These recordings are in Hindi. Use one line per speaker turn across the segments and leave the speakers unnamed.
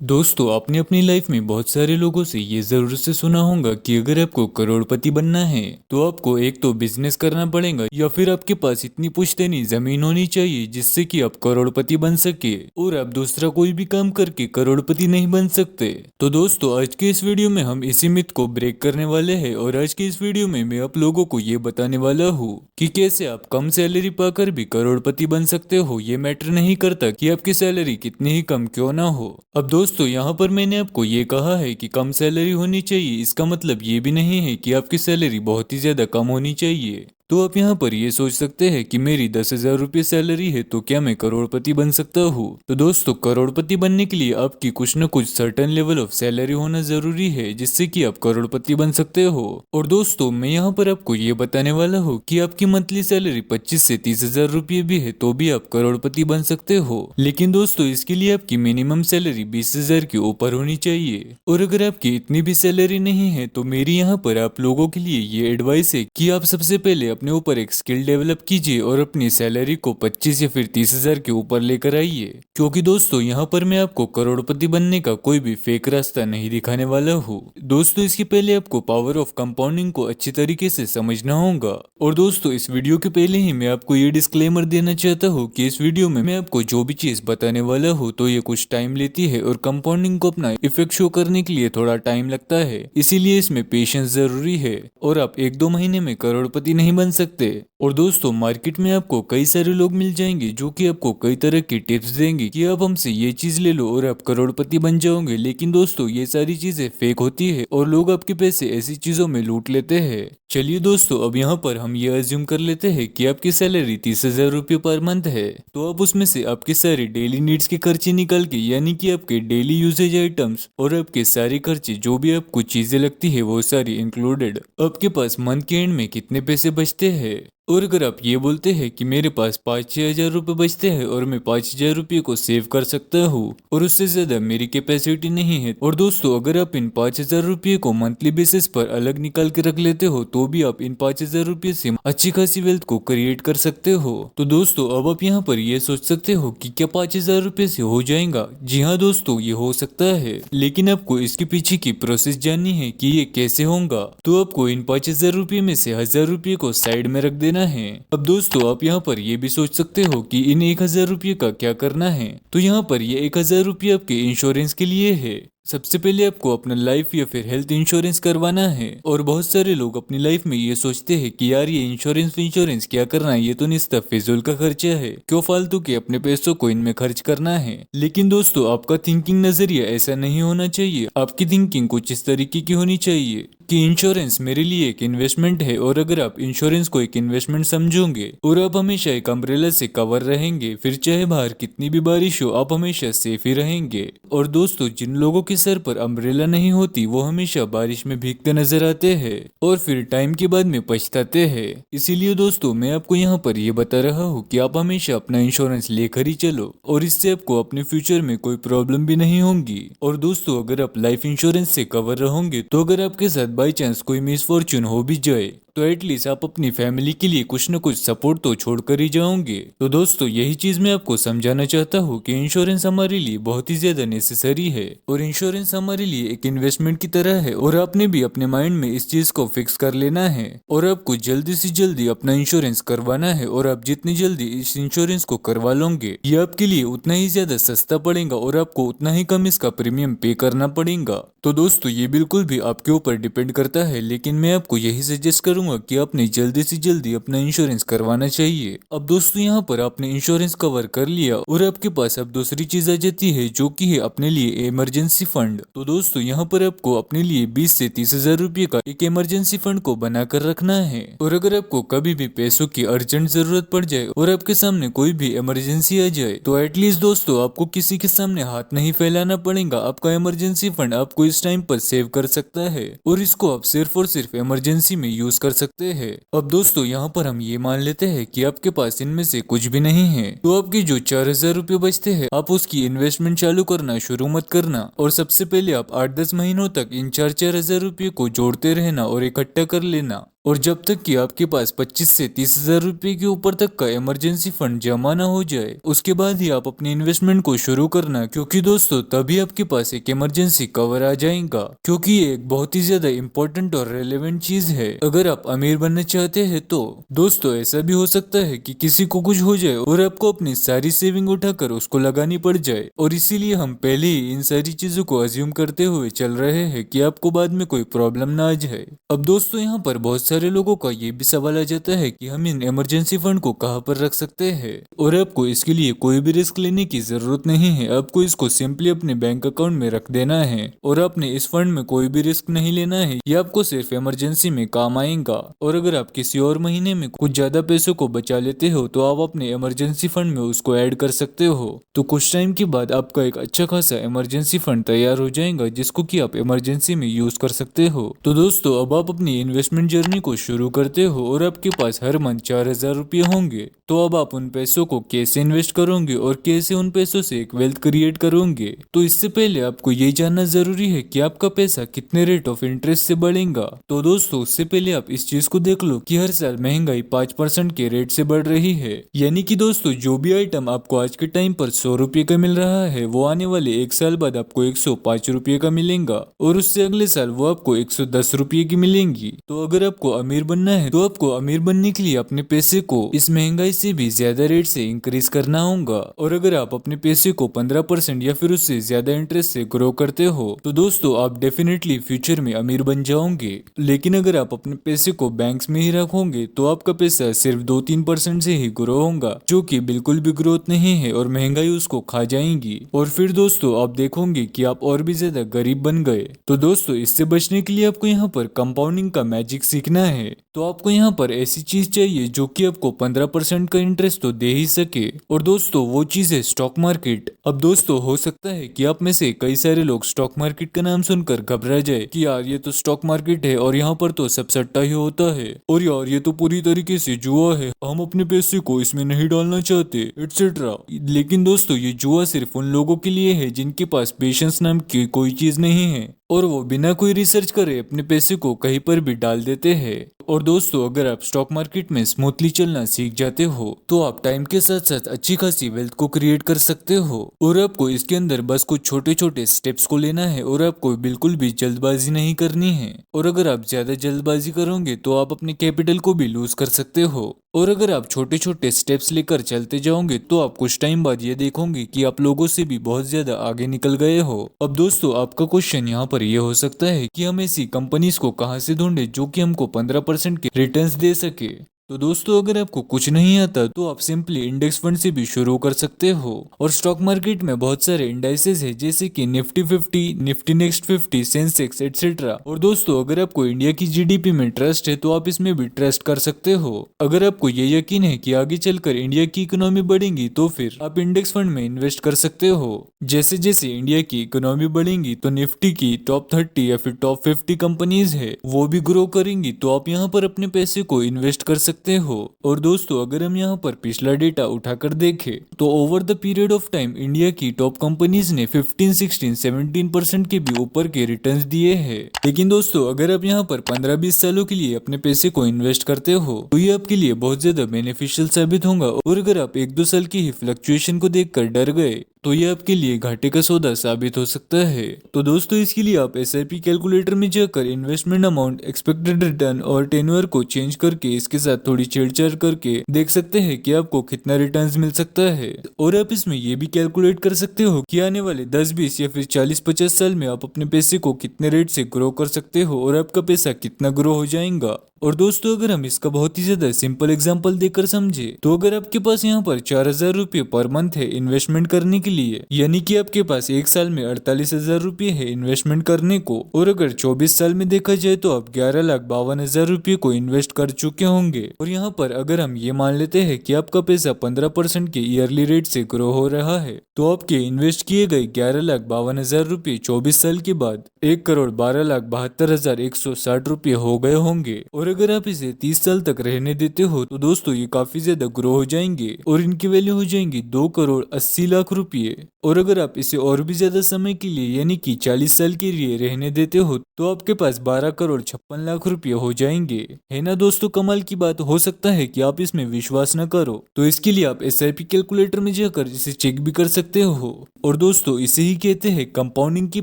दोस्तों, आपने अपनी लाइफ में बहुत सारे लोगों से ये जरूर से सुना होगा कि अगर आपको करोड़पति बनना है तो आपको एक तो बिजनेस करना पड़ेगा या फिर आपके पास इतनी पुश्तैनी जमीन होनी चाहिए जिससे कि आप करोड़पति बन सके और आप दूसरा कोई भी काम करके करोड़पति नहीं बन सकते। तो दोस्तों, आज के इस वीडियो में हम इसी मिथ को ब्रेक करने वाले हैं और आज के इस वीडियो में मैं आप लोगों को ये बताने वाला हूँ कि कैसे आप कम सैलरी पाकर भी करोड़पति बन सकते हो। ये मैटर नहीं करता कि आपकी सैलरी कितनी ही कम क्यों ना हो। अब दोस्तों, यहाँ पर मैंने आपको ये कहा है कि कम सैलरी होनी चाहिए, इसका मतलब ये भी नहीं है कि आपकी सैलरी बहुत ही ज्यादा कम होनी चाहिए। तो आप यहाँ पर ये सोच सकते हैं कि मेरी 10,000 रुपये सैलरी है तो क्या मैं करोड़पति बन सकता हूँ। तो दोस्तों, करोड़पति बनने के लिए आपकी कुछ न कुछ सर्टेन लेवल ऑफ सैलरी होना जरूरी है जिससे कि आप करोड़पति बन सकते हो। और दोस्तों, मैं यहाँ पर आपको ये बताने वाला हूँ कि आपकी मंथली सैलरी 25 से 30,000 रुपये भी है तो भी आप करोड़पति बन सकते हो। लेकिन दोस्तों, इसके लिए आपकी मिनिमम सैलरी 20,000 के ऊपर होनी चाहिए। और अगर आपकी इतनी भी सैलरी नहीं है तो मेरी यहाँ पर आप लोगों के लिए ये एडवाइस है कि आप सबसे पहले अपने ऊपर एक स्किल डेवलप कीजिए और अपनी सैलरी को 25 या फिर 30,000 के ऊपर लेकर आइए। क्योंकि दोस्तों, यहाँ पर मैं आपको करोड़पति बनने का कोई भी फेक रास्ता नहीं दिखाने वाला हूँ। दोस्तों, इसके पहले आपको पावर ऑफ कंपाउंडिंग को अच्छी तरीके से समझना होगा। और दोस्तों, इस वीडियो के पहले ही मैं आपको ये डिस्क्लेमर देना चाहता हूँ कि इस वीडियो में मैं आपको जो भी चीज बताने वाला हूँ तो ये कुछ टाइम लेती है और कंपाउंडिंग को अपना इफेक्ट शो करने के लिए थोड़ा टाइम लगता है, इसीलिए इसमें पेशेंस जरूरी है और आप 1-2 महीने में करोड़पति नहीं बन सकते। और दोस्तों, मार्केट में आपको कई सारे लोग मिल जाएंगे जो कि आपको कई तरह की टिप्स देंगे कि आप हमसे ये चीज ले लो और आप करोड़पति बन जाओगे। लेकिन दोस्तों, ये सारी चीजें फेक होती है और लोग आपके पैसे ऐसी चीजों में लूट लेते हैं। चलिए दोस्तों, अब यहाँ पर हम ये अज्यूम कर लेते हैं कि आपकी सैलरी 30,000 रुपये पर मंथ है, तो आप उसमें से आपके सारे डेली नीड्स के खर्चे निकाल के, यानी कि आपके डेली यूजेज आइटम्स और आपके सारे खर्चे जो भी आपको चीजें लगती है वो सारी इंक्लूडेड, आपके पास मंथ के एंड में कितने पैसे बचते हैं। और अगर आप ये बोलते हैं कि मेरे पास 5-6 हजार रुपये बचते हैं और मैं 5,000 रुपये को सेव कर सकता हूँ और उससे ज्यादा मेरी कैपेसिटी नहीं है, और दोस्तों अगर आप इन 5,000 रुपये को मंथली बेसिस पर अलग निकाल के रख लेते हो तो भी आप इन 5,000 रुपये से अच्छी खासी वेल्थ को क्रिएट कर सकते हो। तो दोस्तों, अब आप यहाँ पर ये सोच सकते हो कि क्या 5,000 रुपये से हो जाएगा। जी हाँ दोस्तों, ये हो सकता है, लेकिन आपको इसके पीछे की प्रोसेस जाननी है कि ये कैसे होगा। तो आपको इन 5,000 रुपये में से 1,000 रुपये को साइड में रख देना है। अब दोस्तों, आप यहाँ पर ये भी सोच सकते हो कि इन 1,000 रुपये का क्या करना है। तो यहाँ पर ये 1,000 रुपये आपके इंश्योरेंस के लिए है। सबसे पहले आपको अपना लाइफ या फिर हेल्थ इंश्योरेंस करवाना है। और बहुत सारे लोग अपनी लाइफ में ये सोचते हैं कि यार ये इंश्योरेंस क्या करना है, ये तो निस्ता फिजूल का खर्चा है, क्यों फालतू के अपने पैसों को इनमें खर्च करना है। लेकिन दोस्तों, आपका थिंकिंग नजरिया ऐसा नहीं होना चाहिए। आपकी थिंकिंग कुछ इस तरीके की होनी चाहिए कि इंश्योरेंस मेरे लिए एक इन्वेस्टमेंट है, और अगर आप इंश्योरेंस को एक इन्वेस्टमेंट समझोगे और आप हमेशा एक अम्ब्रेला से कवर रहेंगे, फिर चाहे बाहर कितनी भी बारिश हो आप हमेशा सेफ ही रहेंगे। और दोस्तों, जिन लोगों के सर पर अम्ब्रेला नहीं होती वो हमेशा बारिश में भीगते नजर आते हैं और फिर टाइम के बाद में पछताते हैं। इसीलिए दोस्तों, मैं आपको यहाँ पर ये बता रहा हूँ कि आप हमेशा अपना इंश्योरेंस लेकर ही चलो, और इससे आपको अपने फ्यूचर में कोई प्रॉब्लम भी नहीं होगी। और दोस्तों, अगर आप लाइफ इंश्योरेंस से कवर रहोगे तो अगर आपके साथ बाई चांस कोई मिसफॉर्चून हो भी जाए तो एटलीस्ट आप अपनी फैमिली के लिए कुछ न कुछ सपोर्ट तो छोड़कर ही जाओगे। तो दोस्तों, यही चीज मैं आपको समझाना चाहता हूँ कि इंश्योरेंस हमारे लिए बहुत ही ज्यादा नेसेसरी है और इंश्योरेंस हमारे लिए एक इन्वेस्टमेंट की तरह है, और आपने भी अपने माइंड में इस चीज को फिक्स कर लेना है और आपको जल्दी से जल्दी अपना इंश्योरेंस करवाना है। और आप जितनी जल्दी इस इंश्योरेंस को करवा लोगे ये आपके लिए उतना ही ज्यादा सस्ता पड़ेगा और आपको उतना ही कम इसका प्रीमियम पे करना पड़ेगा। तो दोस्तों, ये बिल्कुल भी आपके ऊपर डिपेंड करता है, लेकिन मैं आपको यही सजेस्ट करूंगा कि आपने जल्दी से जल्दी अपना इंश्योरेंस करवाना चाहिए। अब दोस्तों, यहाँ पर आपने इंश्योरेंस कवर कर लिया और आपके पास अब दूसरी चीज आ जाती है जो कि है अपने लिए इमरजेंसी फंड। तो दोस्तों, यहाँ पर आपको अपने लिए 20 से 30,000 रुपये का एक इमरजेंसी फंड को बनाकर रखना है। और अगर आपको कभी भी पैसों की अर्जेंट जरूरत पड़ जाए और आपके सामने कोई भी इमरजेंसी आ जाए तो एटलीस्ट दोस्तों आपको किसी के सामने हाथ नहीं फैलाना पड़ेगा। आपका इमरजेंसी फंड आपको इस टाइम पर सेव कर सकता है और इसको आप सिर्फ और सिर्फ इमरजेंसी में यूज कर सकते हैं। अब दोस्तों, यहाँ पर हम ये मान लेते हैं कि आपके पास इनमें से कुछ भी नहीं है, तो आपके जो 4,000 रुपये बचते हैं आप उसकी इन्वेस्टमेंट चालू करना शुरू मत करना, और सबसे पहले आप 8-10 महीनों तक इन 4-4 हजार रुपये को जोड़ते रहना और इकट्ठा कर लेना। और जब तक कि आपके पास 25 से 30 हजार रुपए के ऊपर तक का इमरजेंसी फंड जमा ना हो जाए, उसके बाद ही आप अपनी इन्वेस्टमेंट को शुरू करना, क्योंकि दोस्तों तभी आपके पास एक इमरजेंसी कवर आ जाएगा, क्योंकि ये एक बहुत ही ज्यादा इंपॉर्टेंट और रेलेवेंट चीज है अगर आप अमीर बनना चाहते हैं तो। दोस्तों ऐसा भी हो सकता है कि किसी को कुछ हो जाए और आपको अपनी सारी सेविंग उठाकर उसको लगानी पड़ जाए, और इसीलिए हम पहले ही इन सारी चीजों को अज्यूम करते हुए चल रहे हैं कि आपको बाद में कोई प्रॉब्लम ना आ जाए। अब दोस्तों यहाँ पर बहुत सारे लोगों का ये भी सवाल आ जाता है कि हम इन इमरजेंसी फंड को कहाँ पर रख सकते हैं, और आपको इसके लिए कोई भी रिस्क लेने की जरूरत नहीं है। आपको इसको सिंपली अपने बैंक अकाउंट में रख देना है और आपने इस फंड में कोई भी रिस्क नहीं लेना है। ये आपको सिर्फ इमरजेंसी में काम आएगा, और अगर आप किसी और महीने में कुछ ज्यादा पैसों को बचा लेते हो तो आप अपने इमरजेंसी फंड में उसको ऐड कर सकते हो। तो कुछ टाइम के बाद आपका एक अच्छा खासा इमरजेंसी फंड तैयार हो जाएगा, जिसको कि आप इमरजेंसी में यूज कर सकते हो। तो दोस्तों अब आप अपनी इन्वेस्टमेंट जर्नी को शुरू करते हो और आपके पास हर मंथ 4000 रुपये होंगे। तो अब आप उन पैसों को कैसे इन्वेस्ट करोगे और कैसे उन पैसों से एक वेल्थ क्रिएट करोगे, तो इससे पहले आपको ये जानना जरूरी है कि आपका पैसा कितने रेट ऑफ इंटरेस्ट से बढ़ेगा। तो दोस्तों उससे पहले आप इस चीज को देख लो कि हर साल महंगाई 5% के रेट से बढ़ रही है, यानी कि दोस्तों जो भी आइटम आपको आज के टाइम पर 100 रुपये का मिल रहा है वो आने वाले एक साल बाद आपको 105 रुपये का मिलेगा, और उससे अगले साल वो आपको 110 रुपये की मिलेंगी। तो अगर आपको अमीर बनना है तो आपको अमीर बनने के लिए अपने पैसे को इस महंगाई से भी ज्यादा रेट से इंक्रीज करना होगा, और अगर आप अपने पैसे को 15% या फिर उससे ज्यादा इंटरेस्ट से ग्रो करते हो तो दोस्तों आप डेफिनेटली फ्यूचर में अमीर बन जाओगे। लेकिन अगर आप अपने पैसे को बैंक्स में ही रखोगे तो आपका पैसा सिर्फ 2-3% से ही ग्रो होगा, जो कि बिल्कुल भी ग्रोथ नहीं है और महंगाई उसको खा जाएगी, और फिर दोस्तों आप देखोगे कि आप और भी ज्यादा गरीब बन गए। तो दोस्तों इससे बचने के लिए आपको यहाँ पर कंपाउंडिंग का मैजिक सीखना है। तो आपको यहाँ पर ऐसी चीज चाहिए जो कि आपको 15% का इंटरेस्ट तो दे ही सके, और दोस्तों वो चीज है स्टॉक मार्केट। अब दोस्तों हो सकता है कि आप में से कई सारे लोग स्टॉक मार्केट का नाम सुनकर घबरा जाए कि यार ये तो स्टॉक मार्केट है और यहाँ पर तो सब सट्टा ही होता है, और यार ये तो पूरी तरीके से जुआ है, हम अपने पैसे को इसमें नहीं डालना चाहते एटसेट्रा। लेकिन दोस्तों ये जुआ सिर्फ उन लोगों के लिए है जिनके पास पेशेंस नाम की कोई चीज नहीं है, और वो बिना कोई रिसर्च करे अपने पैसे को कहीं पर भी डाल देते हैं। और दोस्तों अगर आप स्टॉक मार्केट में स्मूथली चलना सीख जाते हो तो आप टाइम के साथ साथ अच्छी खासी वेल्थ को क्रिएट कर सकते हो, और आपको इसके अंदर बस कुछ छोटे छोटे स्टेप्स को लेना है और आपको बिल्कुल भी जल्दबाजी नहीं करनी है। और अगर आप ज्यादा जल्दबाजी करोगे तो आप अपने कैपिटल को भी लूज कर सकते हो, और अगर आप छोटे छोटे स्टेप्स लेकर चलते जाओगे तो आप कुछ टाइम बाद ये देखोगे कि आप लोगों से भी बहुत ज्यादा आगे निकल गए हो। अब दोस्तों आपका क्वेश्चन यहाँ पर ये हो सकता है कि हम ऐसी कंपनीज को कहाँ से ढूंढे जो कि हमको 15% के रिटर्न्स दे सके। तो दोस्तों अगर आपको कुछ नहीं आता तो आप सिंपली इंडेक्स फंड से भी शुरू कर सकते हो, और स्टॉक मार्केट में बहुत सारे इंडाइसेस है जैसे कि Nifty 50, Nifty next 50, Sensex etcetera. और दोस्तों अगर आपको इंडिया की जीडीपी में ट्रस्ट है तो आप इसमें भी ट्रस्ट कर सकते हो। अगर आपको ये यकीन है कि आगे चलकर इंडिया की इकोनॉमी बढ़ेगी तो फिर आप इंडेक्स फंड में इन्वेस्ट कर सकते हो। जैसे जैसे इंडिया की इकोनॉमी बढ़ेगी तो निफ्टी की टॉप 30 या फिर टॉप 50 कंपनीज है वो भी ग्रो करेंगी, तो आप यहाँ पर अपने पैसे को इन्वेस्ट कर सकते हो। और दोस्तों अगर हम यहाँ पर पिछला डेटा उठाकर देखें तो over the period of time India की टॉप कंपनीज ने 15, 16, 17% के भी ऊपर के रिटर्न्स दिए हैं। लेकिन दोस्तों अगर आप यहाँ पर 15-20 सालों के लिए अपने पैसे को इन्वेस्ट करते हो तो ये आपके लिए बहुत ज्यादा बेनिफिशियल साबित होगा, और अगर आप 1-2 साल की ही फ्लक्चुएशन को देखकर डर गए तो ये आपके लिए घाटे का सौदा साबित हो सकता है। तो दोस्तों इसके लिए आप एसआईपी कैलकुलेटर में जाकर इन्वेस्टमेंट अमाउंट, एक्सपेक्टेड रिटर्न और टेन्योर को चेंज करके इसके साथ थोड़ी छेड़छाड़ करके देख सकते हैं कि आपको कितना रिटर्न्स मिल सकता है। और आप इसमें ये भी कैलकुलेट कर सकते हो कि आने वाले 10-20 या फिर 40-50 साल में आप अपने पैसे को कितने रेट से ग्रो कर सकते हो और आपका पैसा कितना ग्रो हो जाएगा। और दोस्तों अगर हम इसका बहुत ही ज्यादा सिंपल एग्जांपल देकर समझे तो अगर आपके पास यहाँ पर 4000 रुपये पर मंथ है इन्वेस्टमेंट करने के लिए, यानी कि आपके पास एक साल में 48,000 रुपये है इन्वेस्टमेंट करने को, और अगर 24 साल में देखा जाए तो आप 11,52,000 रुपये को इन्वेस्ट कर चुके होंगे। और यहाँ पर अगर हम ये मान लेते हैं कि आपका पैसा 15% के ईयरली रेट से ग्रो हो रहा है तो आपके इन्वेस्ट किए गए 11,52,000 रुपये 24 साल के बाद 1,12,72,160 रुपये हो गए होंगे। और अगर आप इसे 30 साल तक रहने देते हो तो दोस्तों ये काफी ज्यादा ग्रो हो जाएंगे और इनकी वैल्यू हो जाएंगी 2,80,00,000 रुपये। और अगर आप इसे और भी ज्यादा समय के लिए यानी कि 40 साल के लिए रहने देते हो तो आपके पास 12 करोड़ 56 लाख रुपये हो जाएंगे। है ना दोस्तों कमाल की बात। हो सकता है कि आप इसमें विश्वास न करो, तो इसके लिए आप SIP कैलकुलेटर में जाकर इसे चेक भी कर सकते हो। और दोस्तों इसे ही कहते हैं कंपाउंडिंग की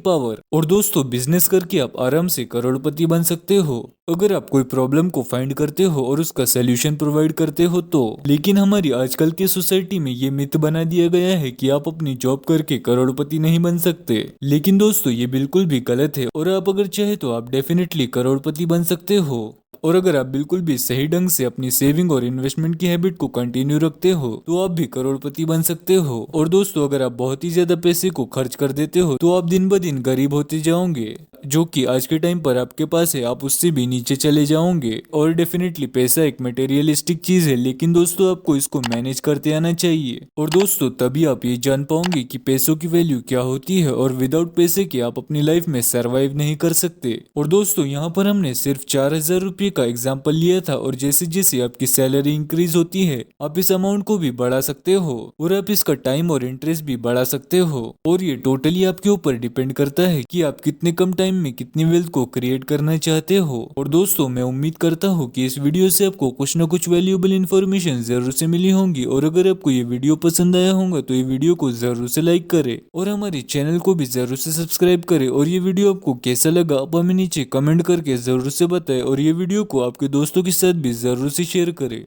पावर। और दोस्तों बिजनेस करके आप आराम से करोड़पति बन सकते हो अगर आप कोई प्रॉब्लम को फाइंड करते हो और उसका सोल्यूशन प्रोवाइड करते हो तो। लेकिन हमारी आजकल की सोसाइटी में ये मिथ बना दिया गया है कि आप अपनी जॉब करके करोड़पति नहीं बन सकते। लेकिन दोस्तों ये बिल्कुल भी गलत है, और आप अगर चाहे तो आप डेफिनेटली करोड़पति बन सकते हो। और अगर आप बिल्कुल भी सही ढंग से अपनी सेविंग और इन्वेस्टमेंट की हैबिट को कंटिन्यू रखते हो तो आप भी करोड़पति बन सकते हो। और दोस्तों अगर आप बहुत ही ज्यादा पैसे को खर्च कर देते हो तो आप दिन ब दिन गरीब होते जाओगे, जो कि आज के टाइम पर आपके पास है आप उससे भी नीचे चले जाओगे। और डेफिनेटली पैसा एक मटेरियलिस्टिक चीज है, लेकिन दोस्तों आपको इसको मैनेज करते आना चाहिए। और दोस्तों तभी आप ये जान पाओगे कि पैसों की वैल्यू क्या होती है, और विदाउट पैसे के आप अपनी लाइफ में सरवाइव नहीं कर सकते। और दोस्तों यहाँ पर हमने सिर्फ 4000 रुपये का एग्जाम्पल लिया था, और जैसे जैसे आपकी सैलरी इंक्रीज होती है आप इस अमाउंट को भी बढ़ा सकते हो, और आप इसका टाइम और इंटरेस्ट भी बढ़ा सकते हो। और ये टोटली आपके ऊपर डिपेंड करता है कि आप कितने कम टाइम में कितनी वेल्थ को क्रिएट करना चाहते हो। और दोस्तों मैं उम्मीद करता हूँ कि इस वीडियो से आपको कुछ ना कुछ वैल्यूएबल इन्फॉर्मेशन जरूर से मिली होंगी। और अगर आपको ये वीडियो पसंद आया होगा तो ये वीडियो को जरूर से लाइक करे और हमारे चैनल को भी जरूर से सब्सक्राइब करे। और ये वीडियो आपको कैसा लगा आप हमें नीचे कमेंट करके जरूर से बताएं, और ये वीडियो को आपके दोस्तों के साथ भी जरूर से शेयर करें।